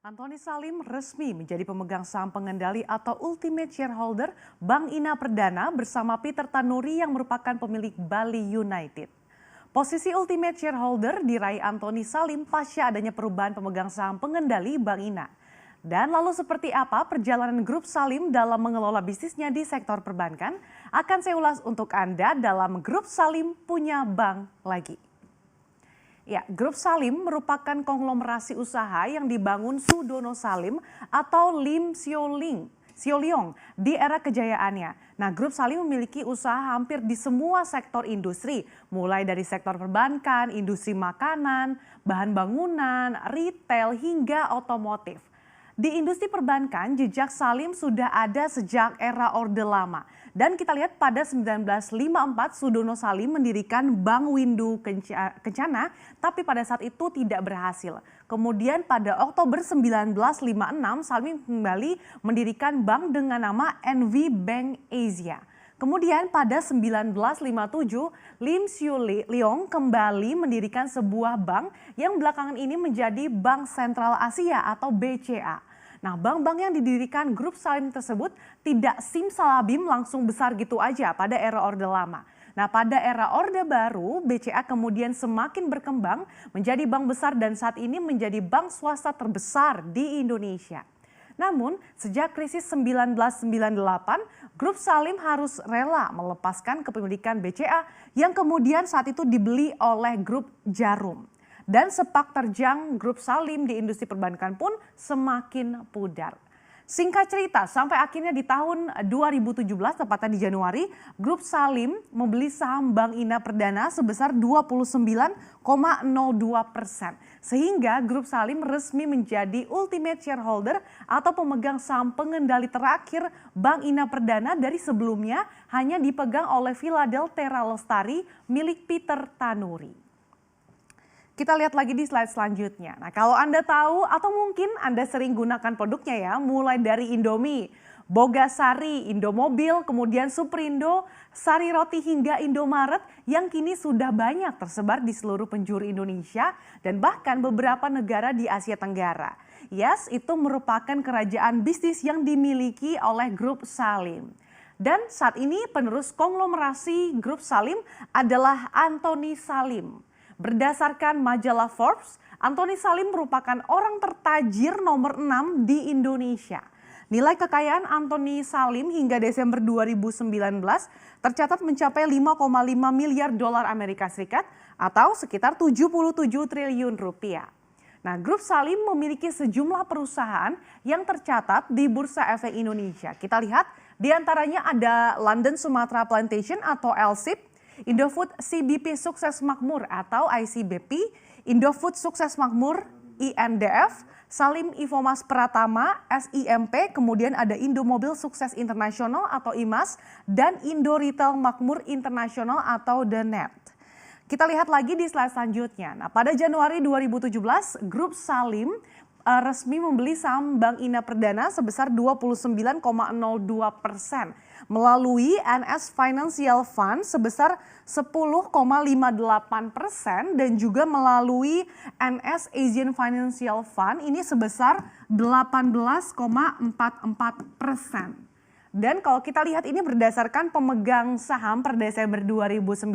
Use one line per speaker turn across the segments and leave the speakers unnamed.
Antoni Salim resmi menjadi pemegang saham pengendali atau ultimate shareholder Bank Ina Perdana bersama Peter Tanuri yang merupakan pemilik Bali United. Posisi ultimate shareholder diraih Antoni Salim pasca adanya perubahan pemegang saham pengendali Bank Ina. Dan lalu seperti apa perjalanan grup Salim dalam mengelola bisnisnya di sektor perbankan? Akan saya ulas untuk Anda dalam Grup Salim Punya Bank Lagi. Ya, Grup Salim merupakan konglomerasi usaha yang dibangun Sudono Salim atau Lim Sioliong di era kejayaannya. Nah, Grup Salim memiliki usaha hampir di semua sektor industri, mulai dari sektor perbankan, industri makanan, bahan bangunan, retail, hingga otomotif. Di industri perbankan, jejak Salim sudah ada sejak era Orde Lama. Dan kita lihat pada 1954 Sudono Salim mendirikan Bank Windu Kencana, tapi pada saat itu tidak berhasil. Kemudian pada Oktober 1956 Salim kembali mendirikan bank dengan nama NV Bank Asia. Kemudian pada 1957 Lim Sioliong kembali mendirikan sebuah bank yang belakangan ini menjadi Bank Sentral Asia atau BCA. Nah, bank-bank yang didirikan Grup Salim tersebut tidak simsalabim langsung besar gitu aja pada era Orde Lama. Nah, pada era Orde Baru, BCA kemudian semakin berkembang menjadi bank besar dan saat ini menjadi bank swasta terbesar di Indonesia. Namun, sejak krisis 1998, Grup Salim harus rela melepaskan kepemilikan BCA yang kemudian saat itu dibeli oleh Grup Jarum. Dan sepak terjang Grup Salim di industri perbankan pun semakin pudar. Singkat cerita, sampai akhirnya di tahun 2017, tepatnya di Januari, Grup Salim membeli saham Bank Ina Perdana sebesar 29,02%. Sehingga Grup Salim resmi menjadi ultimate shareholder atau pemegang saham pengendali terakhir Bank Ina Perdana dari sebelumnya hanya dipegang oleh Philadelphia Lestari milik Peter Tanuri. Kita lihat lagi di slide selanjutnya. Nah, kalau Anda tahu atau mungkin Anda sering gunakan produknya ya, mulai dari Indomie, Bogasari, Indomobil, kemudian Superindo, Sari Roti hingga Indomaret yang kini sudah banyak tersebar di seluruh penjuru Indonesia dan bahkan beberapa negara di Asia Tenggara. Yes, itu merupakan kerajaan bisnis yang dimiliki oleh Grup Salim. Dan saat ini penerus konglomerasi Grup Salim adalah Antoni Salim. Berdasarkan majalah Forbes, Antoni Salim merupakan orang tertajir nomor 6 di Indonesia. Nilai kekayaan Antoni Salim hingga Desember 2019 tercatat mencapai 5,5 miliar dolar Amerika Serikat atau sekitar 77 triliun rupiah. Nah, Grup Salim memiliki sejumlah perusahaan yang tercatat di Bursa Efek Indonesia. Kita lihat di antaranya ada London Sumatra Plantation atau LSIP, Indofood CBP Sukses Makmur atau ICBP, Indofood Sukses Makmur INDF, Salim Infomas Pratama SIMP, kemudian ada Indomobil Sukses Internasional atau IMAS, dan Indo Retail Makmur Internasional atau The Net. Kita lihat lagi di slide selanjutnya. Nah, pada Januari 2017, Grup Salim resmi membeli saham Bank Ina Perdana sebesar 29,02% melalui NS Financial Fund sebesar 10,58% dan juga melalui NS Asian Financial Fund ini sebesar 18,44%. Dan kalau kita lihat ini berdasarkan pemegang saham per Desember 2019,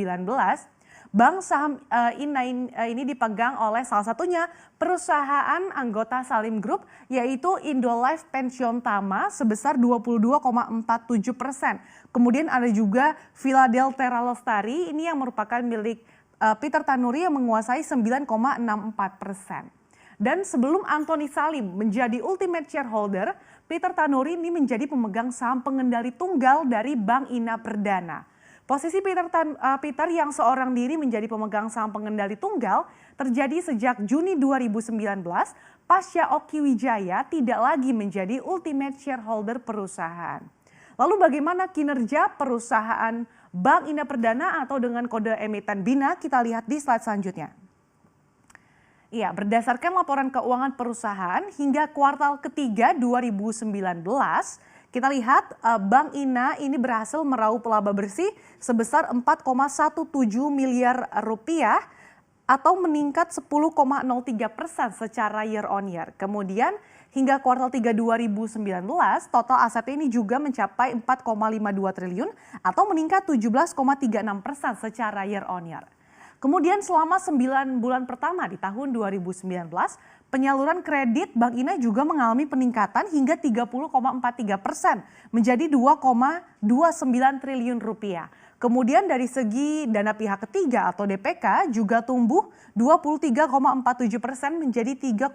Bank saham ini dipegang oleh salah satunya perusahaan anggota Salim Group yaitu Indolife Pension Tama sebesar 22,47%. Kemudian ada juga Philadelphia Lestari ini yang merupakan milik Peter Tanuri yang menguasai 9,64%. Dan sebelum Antoni Salim menjadi ultimate shareholder, Peter Tanuri ini menjadi pemegang saham pengendali tunggal dari Bank Ina Perdana. Posisi Peter yang seorang diri menjadi pemegang saham pengendali tunggal terjadi sejak Juni 2019 pasca Oki Wijaya tidak lagi menjadi ultimate shareholder perusahaan. Lalu bagaimana kinerja perusahaan Bank Ina Perdana atau dengan kode emiten BINA? Kita lihat di slide selanjutnya. Ya, berdasarkan laporan keuangan perusahaan hingga kuartal ketiga 2019, kita lihat Bank Ina ini berhasil meraup laba bersih sebesar 4,17 miliar rupiah atau meningkat 10,03% secara year on year. Kemudian hingga kuartal 3 2019, total aset ini juga mencapai 4,52 triliun atau meningkat 17,36% secara year on year. Kemudian selama 9 bulan pertama di tahun 2019, penyaluran kredit Bank Ina juga mengalami peningkatan hingga 30,43% menjadi 2,29 triliun rupiah. Kemudian dari segi dana pihak ketiga atau DPK juga tumbuh 23,47% menjadi 3,13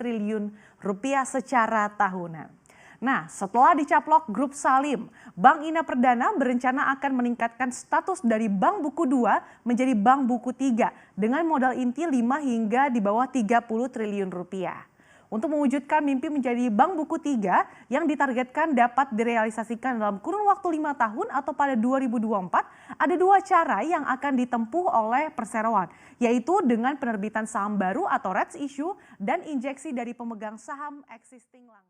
triliun rupiah secara tahunan. Nah, setelah dicaplok grup Salim, Bank Ina Perdana berencana akan meningkatkan status dari Bank Buku 2 menjadi Bank Buku 3 dengan modal inti 5 hingga di bawah 30 triliun rupiah. Untuk mewujudkan mimpi menjadi Bank Buku 3 yang ditargetkan dapat direalisasikan dalam kurun waktu 5 tahun atau pada 2024, ada 2 cara yang akan ditempuh oleh perseroan, yaitu dengan penerbitan saham baru atau rights issue dan injeksi dari pemegang saham existing langsung.